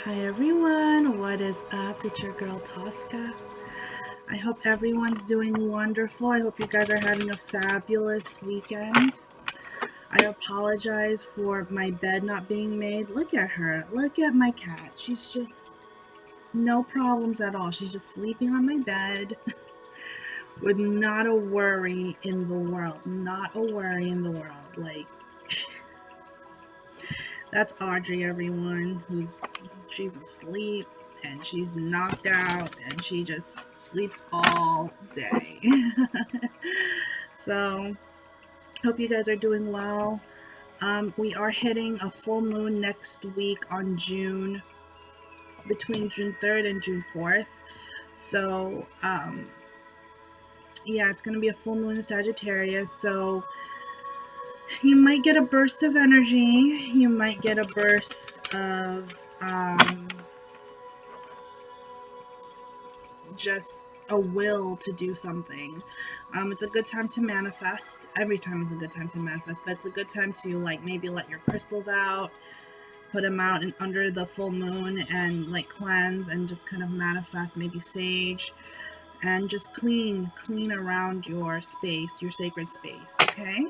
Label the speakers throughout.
Speaker 1: Hi everyone, what is up? It's your girl Tosca. I hope everyone's doing wonderful. I hope you guys are having a fabulous weekend. I apologize for my bed not being made. Look at her. Look at my cat. She's just no problems at all. She's just sleeping on my bed with not a worry in the world. Not a worry in the world. Like, that's Audrey, everyone, she's asleep and she's knocked out and she just sleeps all day. So, hope you guys are doing well. We are hitting a full moon next week on between June 3rd and June 4th. So, yeah, it's going to be a full moon in Sagittarius. So, you might get a burst of energy. You might get a burst of just a will to do something. It's a good time to manifest. Every time is a good time to manifest, but it's a good time to like maybe let your crystals out, put them out and under the full moon and like cleanse and just kind of manifest maybe sage and just clean around your space, your sacred space, okay?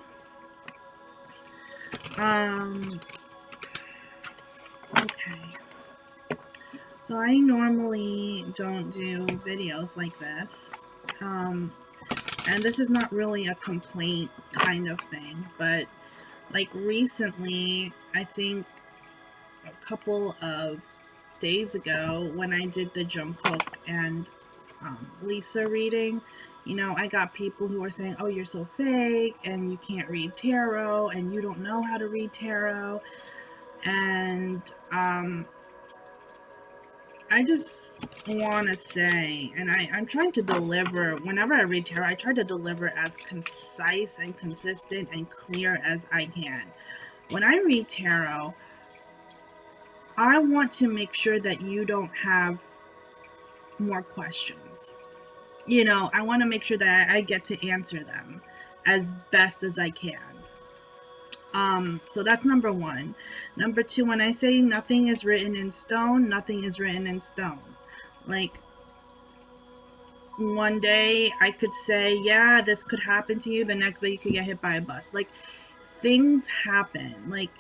Speaker 1: Okay. So I normally don't do videos like this. And this is not really a complaint kind of thing, but like recently, I think a couple of days ago when I did the Jungkook and Lisa reading, I got people who were saying, oh, you're so fake and you can't read tarot and you don't know how to read tarot. And I just want to say, and I'm trying to deliver, whenever I read tarot, I try to deliver as concise and consistent and clear as I can. When I read tarot, I want to make sure that you don't have more questions. I want to make sure that I get to answer them as best as I can. So that's number one. Number two, when I say nothing is written in stone, nothing is written in stone. Like, one day I could say, yeah, this could happen to you. The next day you could get hit by a bus. Like, things happen. Like,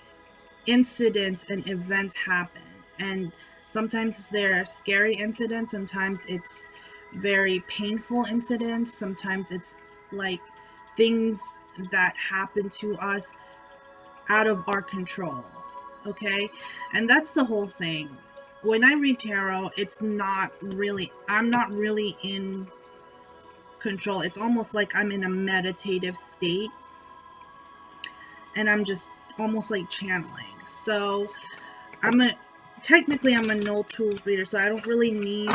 Speaker 1: incidents and events happen. And sometimes they're scary incidents. Sometimes it's very painful incidents. Sometimes it's like things that happen to us out of our control. Okay? And that's the whole thing. When I read tarot, I'm not really in control. It's almost like I'm in a meditative state and I'm just almost like channeling. So technically I'm a no tools reader, so I don't really need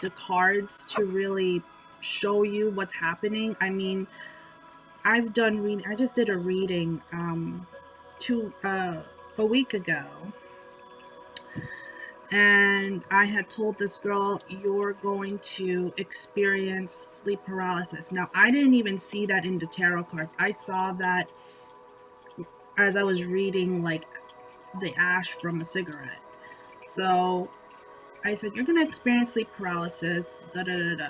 Speaker 1: the cards to really show you what's happening. I mean, I just did a reading a week ago, and I had told this girl, you're going to experience sleep paralysis. Now, I didn't even see that in the tarot cards. I saw that as I was reading like the ash from a cigarette. So I said, you're going to experience sleep paralysis, da da da da.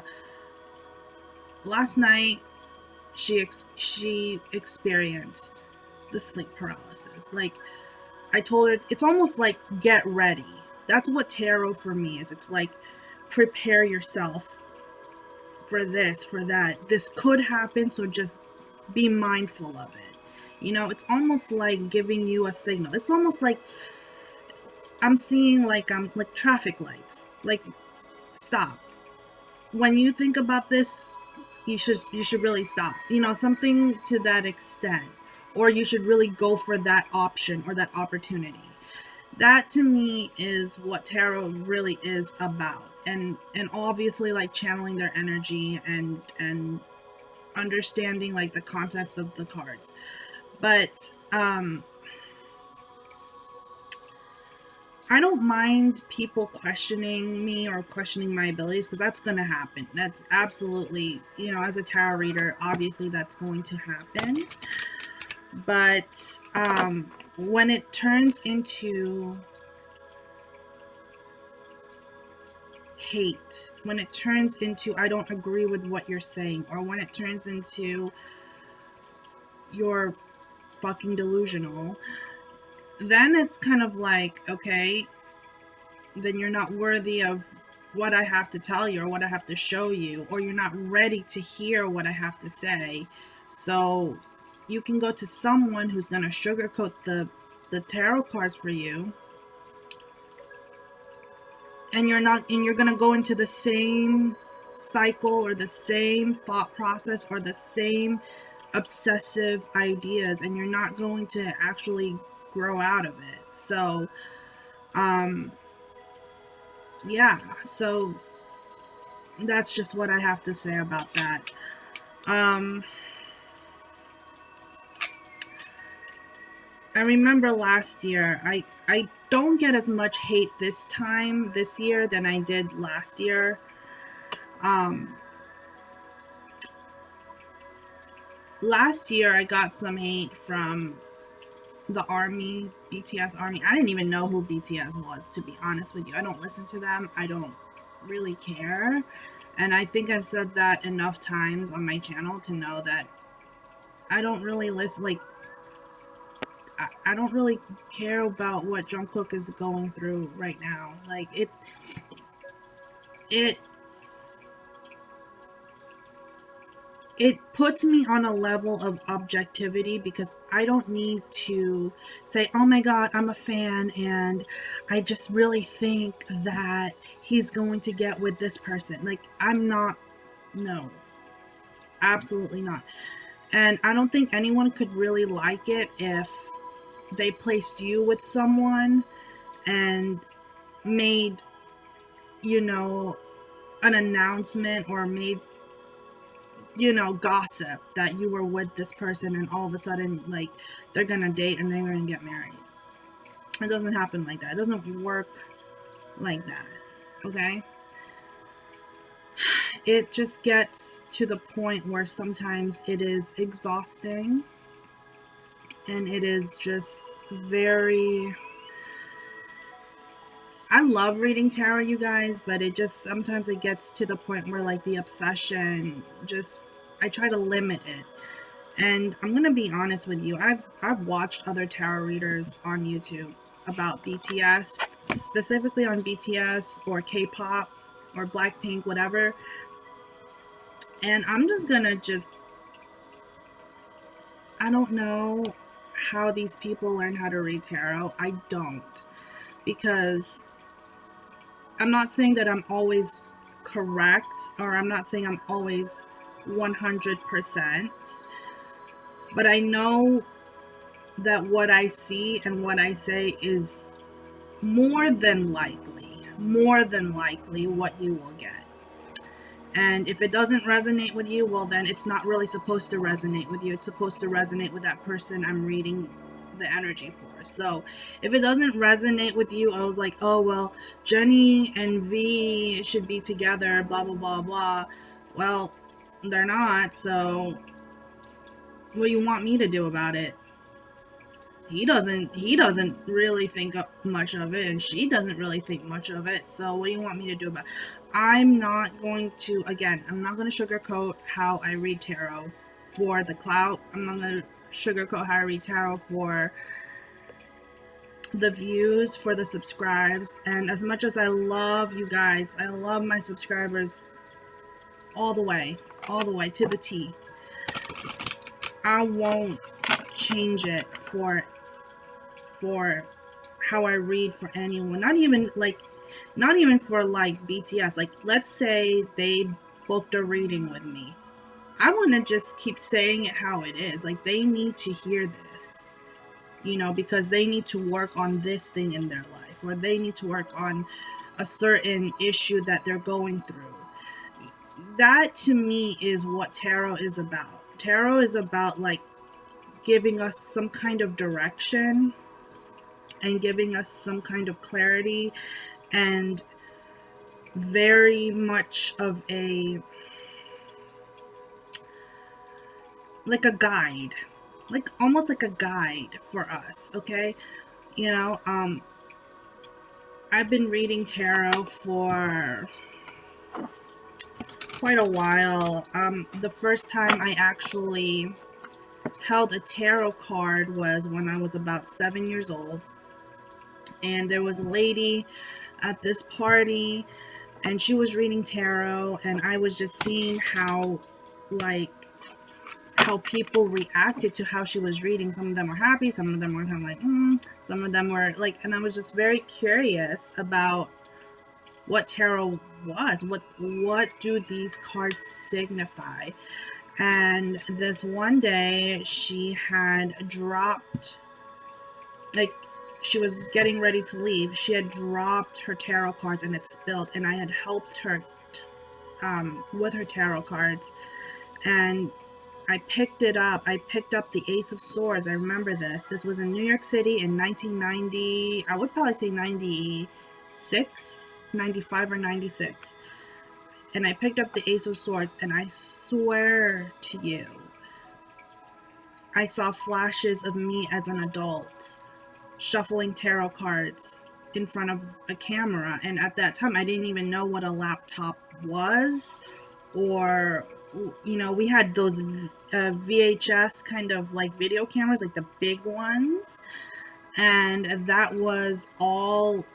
Speaker 1: Last night, she experienced the sleep paralysis. Like, I told her, it's almost like get ready. That's what tarot for me is. It's like, prepare yourself for this, for that. This could happen, so just be mindful of it. It's almost like giving you a signal. It's almost like I'm seeing like traffic lights. Like, stop. When you think about this, you should really stop. Something to that extent. Or you should really go for that option or that opportunity. That to me is what tarot really is about. And obviously like channeling their energy and understanding like the context of the cards. But I don't mind people questioning me or questioning my abilities, because that's going to happen. That's absolutely, as a tarot reader, obviously that's going to happen. But when it turns into hate, when it turns into I don't agree with what you're saying, or when it turns into you're fucking delusional, then it's kind of like, okay, then you're not worthy of what I have to tell you or what I have to show you, or you're not ready to hear what I have to say. So you can go to someone who's going to sugarcoat the tarot cards for you, and you're going to go into the same cycle or the same thought process or the same obsessive ideas, and you're not going to actually grow out of it. So yeah, so that's just what I have to say about that. I remember last year, I don't get as much hate this year than I did last year. Last year I got some hate from the army, BTS army. I didn't even know who BTS was, to be honest with you. I don't listen to them. I don't really care. And I think I've said that enough times on my channel to know that I don't really listen, like, I don't really care about what Jungkook is going through right now. Like, it puts me on a level of objectivity, because I don't need to say, oh my god, I'm a fan and I just really think that he's going to get with this person. Like, I'm not. No, absolutely not. And I don't think anyone could really like it if they placed you with someone and made, an announcement, or made, gossip that you were with this person, and all of a sudden, like, they're gonna date and they're gonna get married. It doesn't happen like that. It doesn't work like that, okay? It just gets to the point where sometimes it is exhausting, and it is just very... I love reading tarot, you guys, but it just, sometimes it gets to the point where, like, the obsession just, I try to limit it. And I'm gonna be honest with you, I've watched other tarot readers on YouTube about BTS, specifically on BTS or K-pop or Blackpink, whatever. And I'm just gonna I don't know how these people learn how to read tarot. I don't. Because I'm not saying that I'm always correct, or I'm not saying I'm always 100%, but I know that what I see and what I say is more than likely what you will get. And if it doesn't resonate with you, well, then it's not really supposed to resonate with you. It's supposed to resonate with that person I'm reading the energy for. So if it doesn't resonate with you, I was like, oh, well, Jenny and V should be together, blah, blah, blah, blah. Well, they're not, so what do you want me to do about it? He doesn't really think much of it, and she doesn't really think much of it. So what do you want me to do about it? I'm not going to sugarcoat how I read tarot for the clout. I'm not going to sugarcoat how I read tarot for the views, for the subscribes. And as much as I love you guys, I love my subscribers all the way to the T, I won't change it for how I read for anyone. Not even for like BTS. Like, let's say they booked a reading with me. I want to just keep saying it how it is. Like, they need to hear this, because they need to work on this thing in their life, or they need to work on a certain issue that they're going through. That, to me, is what tarot is about. Tarot is about, like, giving us some kind of direction and giving us some kind of clarity, and very much of a, like a guide, like almost like a guide for us, okay? I've been reading tarot for quite a while. The first time I actually held a tarot card was when I was about 7 years old. And there was a lady at this party, and she was reading tarot, and I was just seeing how, like, how people reacted to how she was reading. Some of them were happy, some of them were kind of like, some of them were like, and I was just very curious about what tarot was. What do these cards signify? And this one day, she had dropped, like, she was getting ready to leave. She had dropped her tarot cards and it spilled, and I had helped her with her tarot cards. And I picked it up. I picked up the Ace of Swords. I remember this. This was in New York City in 1990. I would probably say 96, 95 or 96. And I picked up the Ace of Swords, and I swear to you, I saw flashes of me as an adult shuffling tarot cards in front of a camera. And at that time, I didn't even know what a laptop was, or, you know, we had those VHS kind of like video cameras, like the big ones, and that was all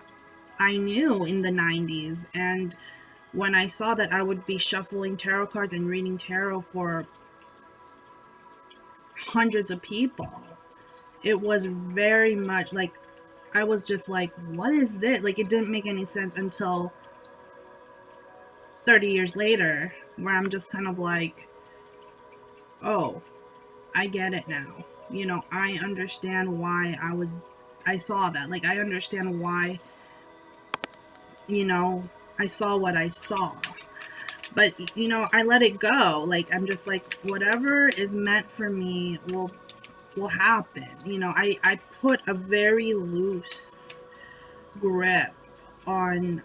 Speaker 1: I knew in the 90s. And when I saw that I would be shuffling tarot cards and reading tarot for hundreds of people, it was very much like, I was just like, what is this? Like, it didn't make any sense until 30 years later, where I'm just kind of like, oh, I get it now. You know, I understand why I saw that. Like, I understand why, you know, I saw what I saw. But, you know, I let it go. Like, I'm just like, whatever is meant for me will happen. You know, I put a very loose grip on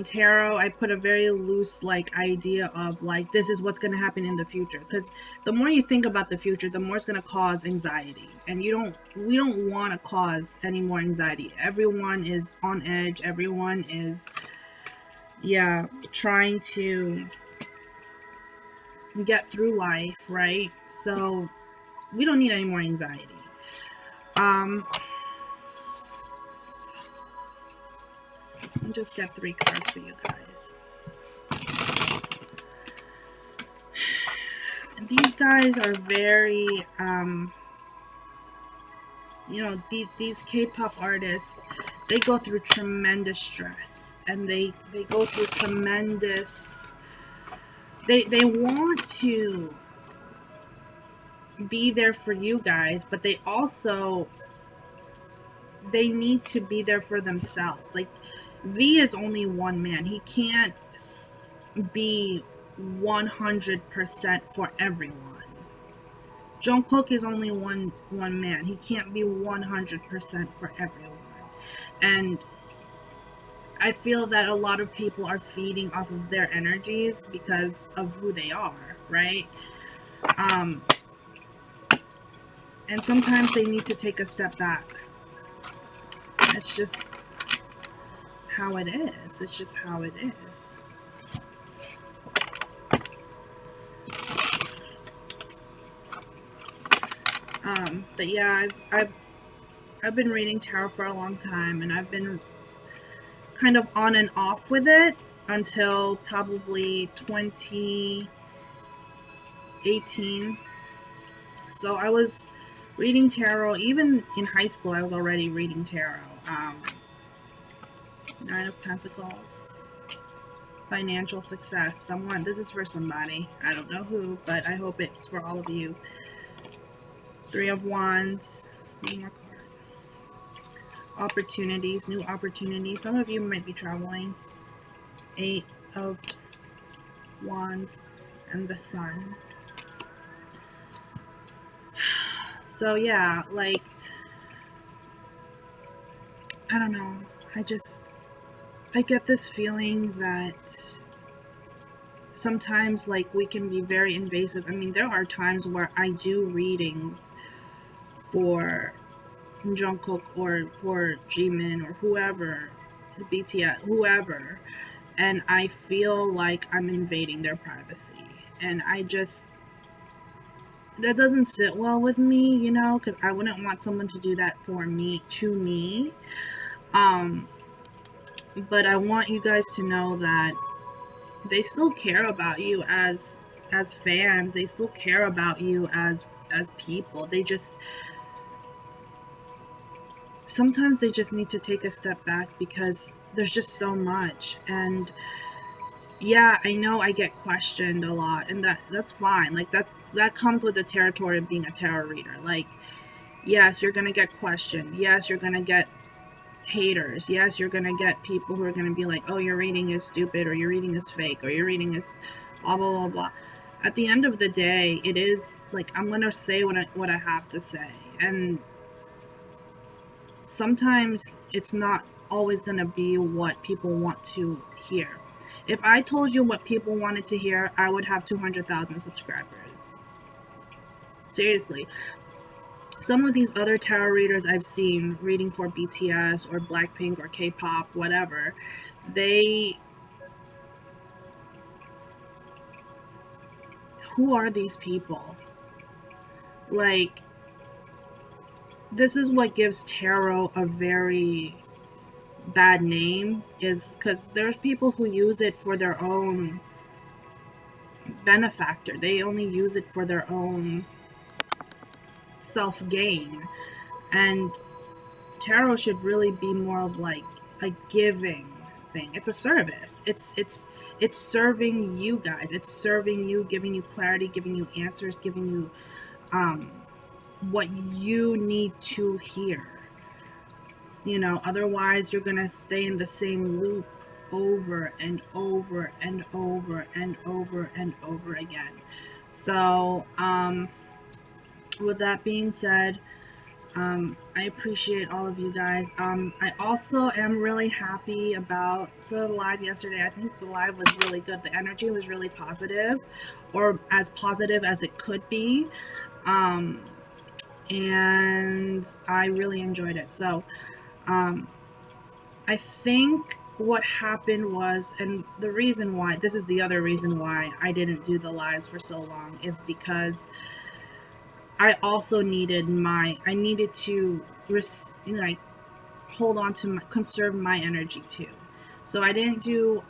Speaker 1: tarot. I put a very loose like idea of like, this is what's going to happen in the future, because the more you think about the future, the more it's going to cause anxiety, and we don't want to cause any more anxiety. Everyone is on edge. Everyone is trying to get through life, right? So we don't need any more anxiety. Let me just get 3 cards for you guys. And these guys are very you know, these K-pop artists, they go through tremendous stress, and they go through tremendous, they want to be there for you guys, but they also, they need to be there for themselves. Like, V is only one man. He can't be 100% for everyone. Jungkook is only one man. He can't be 100% for everyone. And I feel that a lot of people are feeding off of their energies because of who they are, right? And sometimes they need to take a step back. It's just how it is. It's just how it is. But yeah, I've been reading tarot for a long time, and I've been kind of on and off with it until probably 2018. So I was reading tarot, even in high school I was already reading tarot. 9 of Pentacles, financial success, someone, this is for somebody, I don't know who, but I hope it's for all of you. 3 of Wands, one more card. Opportunities, new opportunities, some of you might be traveling. 8 of Wands and the Sun. So yeah, like, I don't know, I get this feeling that sometimes, like, we can be very invasive. I mean, there are times where I do readings for Jungkook or for Jimin or whoever, BTS, whoever, and I feel like I'm invading their privacy. And that doesn't sit well with me, you know, because I wouldn't want someone to do that for me, to me. Um, but I want you guys to know that they still care about you as fans. They still care about you as people. They just sometimes they just need to take a step back because there's just so much. And yeah, I know I get questioned a lot, and that's fine. Like that comes with the territory of being a tarot reader. Like, yes, you're gonna get questioned. Yes, you're gonna get haters. Yes, you're gonna get people who are gonna be like, "Oh, your reading is stupid," or "Your reading is fake," or "Your reading is blah blah blah blah." At the end of the day, it is like I'm gonna say what I have to say, and sometimes it's not always gonna be what people want to hear. If I told you what people wanted to hear, I would have 200,000 subscribers. Seriously. Some of these other tarot readers I've seen reading for BTS or Blackpink or K-pop, whatever, they who are these people? Like, this is what gives tarot a very bad name, is because there's people who use it for their own benefactor. They only use it for their own self gain. And tarot should really be more of like a giving thing. It's a service. It's serving you guys. It's serving you, giving you clarity, giving you answers, giving you what you need to hear. You know, otherwise you're gonna stay in the same loop over and over and over and over and over again. So, with that being said, I appreciate all of you guys. I also am really happy about the live yesterday. I think the live was really good. The energy was really positive, or as positive as it could be. And I really enjoyed it. So, I think what happened was, and the reason why, this is the other reason why I didn't do the lives for so long, is because I also I needed to like hold on to conserve my energy too. So I didn't do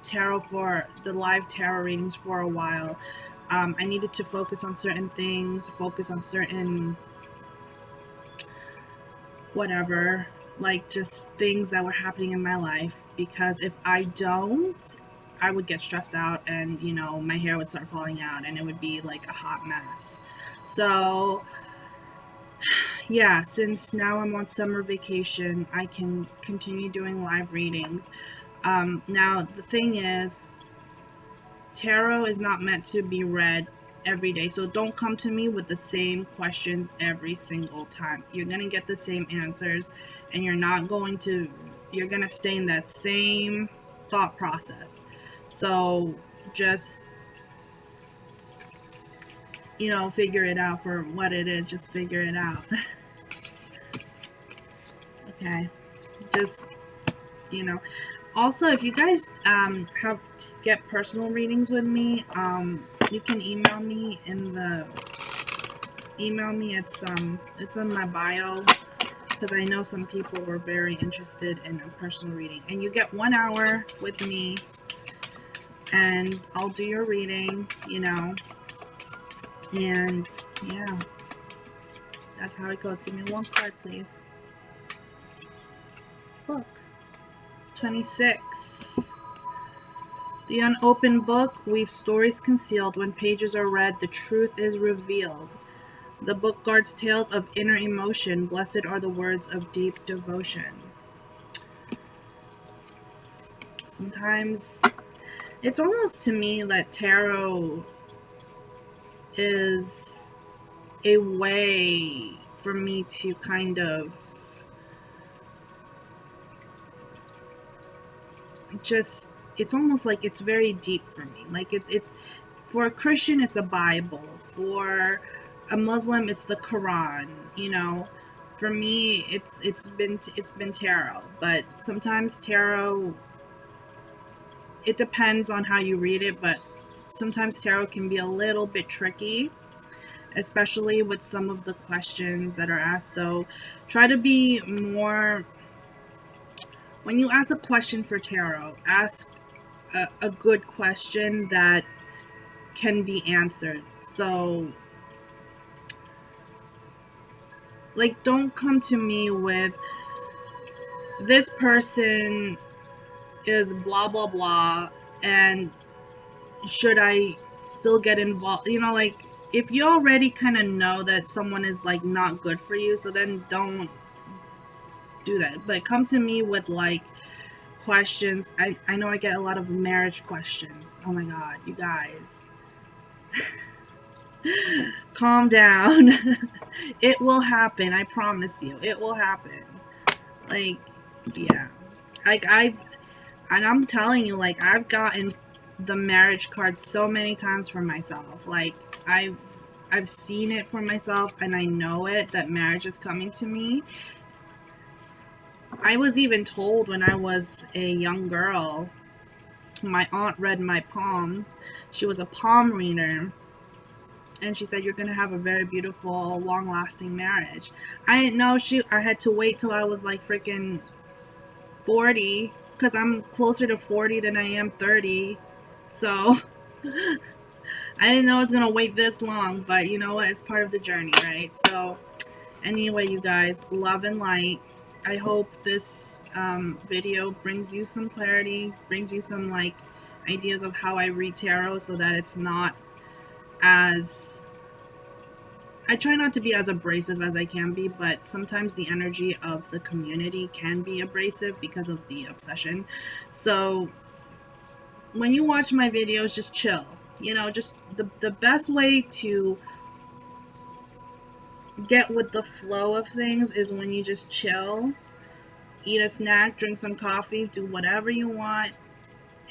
Speaker 1: tarot for the live tarot readings for a while. I needed to focus on certain things, focus on certain whatever, like just things that were happening in my life. Because if I don't, I would get stressed out, and you know, my hair would start falling out and it would be like a hot mess. So yeah, since now I'm on summer vacation, I can continue doing live readings. Now, the thing is, tarot is not meant to be read every day. So don't come to me with the same questions every single time. You're going to get the same answers, and you're going to stay in that same thought process. So just, you know, figure it out for what it is. Just figure it out. Okay. Just, you know. Also, if you guys have to get personal readings with me, you can email me it's on my bio, because I know some people were very interested in a personal reading. And you get 1 hour with me, and I'll do your reading, you know. And yeah, that's how it goes. Give me one card, please. Book 26. The unopened book weaves stories concealed. When pages are read, the truth is revealed. The book guards tales of inner emotion. Blessed are the words of deep devotion. Sometimes it's almost to me that tarot is a way for me to kind of just, it's almost like it's very deep for me. Like it's for a Christian, it's a Bible. For a Muslim, it's the Quran. You know, for me, it's been tarot. But sometimes tarot it depends on how you read it, but sometimes tarot can be a little bit tricky, especially with some of the questions that are asked. So try to be more, when you ask a question for tarot, ask a good question that can be answered. So, like, don't come to me with, this person is blah blah blah, and should I still get involved? You know, like, if you already kind of know that someone is like not good for you, so then don't do that. But come to me with like questions. I know I get a lot of marriage questions. Oh my god, you guys. Calm down. It will happen, I promise you. It will happen. Like, yeah. Like, and I'm telling you, like, I've gotten the marriage card so many times for myself. Like, I've seen it for myself, and I know it, that marriage is coming to me. I was even told when I was a young girl, my aunt read my palms. She was a palm reader, and she said, you're gonna have a very beautiful, long-lasting marriage. I didn't know I had to wait till I was like freaking 40, because I'm closer to 40 than I am 30. So I didn't know I was gonna wait this long, but you know what? It's part of the journey, right? So anyway, you guys, love and light. I hope this video brings you some clarity, brings you some like ideas of how I read tarot, so that it's not as, I try not to be as abrasive as I can be, but sometimes the energy of the community can be abrasive because of the obsession. So when you watch my videos, just chill. You know, just the best way to get with the flow of things is when you just chill, eat a snack, drink some coffee, do whatever you want,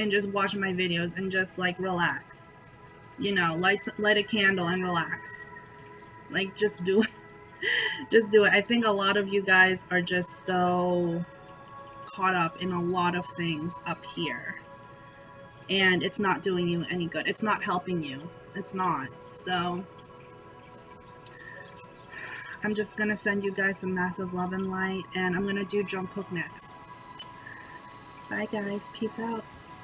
Speaker 1: and just watch my videos and just like relax. You know, light a candle and relax. Like, just do it. Just do it. I think a lot of you guys are just so caught up in a lot of things up here, and it's not doing you any good. It's not helping you. It's not. So I'm just gonna send you guys some massive love and light, and I'm gonna do Jungkook next. Bye guys, peace out.